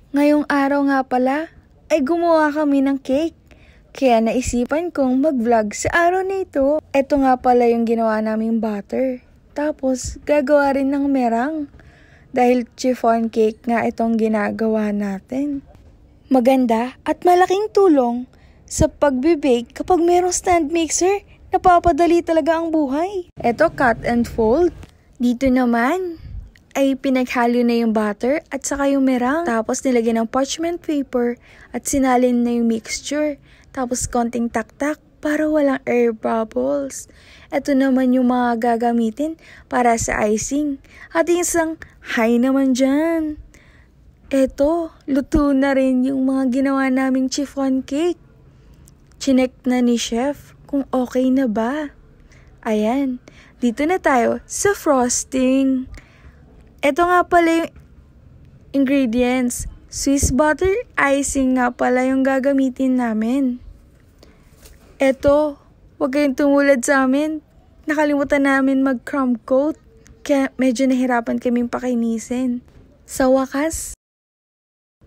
Ngayong araw nga pala, ay gumawa kami ng cake. Kaya naisipan kong mag-vlog sa araw na ito. Ito nga pala yung ginawa naming butter. Tapos, gagawa rin ng merang. Dahil chiffon cake nga itong ginagawa natin. Maganda at malaking tulong sa pagbe-bake kapag merong stand mixer. Napapadali talaga ang buhay. Ito, cut and fold. Dito naman ay pinaghalo na yung butter at saka yung merang. Tapos nilagyan ng parchment paper at sinalin na yung mixture. Tapos konting taktak para walang air bubbles. Ito naman yung mga gagamitin para sa icing. At isang hi naman dyan. Ito, luto na rin yung mga ginawa naming chiffon cake. Chinek na ni chef kung okay na ba. Ayan, dito na tayo sa frosting. Ito nga pala yung ingredients. Swiss butter icing nga pala yung gagamitin namin. Ito, wag kayong tumulad sa amin. Nakalimutan namin mag-crumb coat. Kaya medyo nahirapan kaming pakinisin. Sa wakas,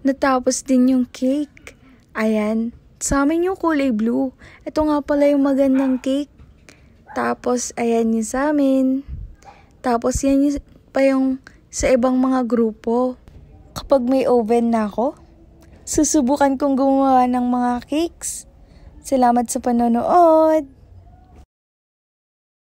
natapos din yung cake. Ayan, sa amin yung kulay blue. Ito nga pala yung magandang cake. Tapos, ayan yung sa amin. Tapos, yan yung pa yung sa ibang mga grupo. Kapag may oven na ako, susubukan kong gumawa ng mga cakes. Salamat sa panonood!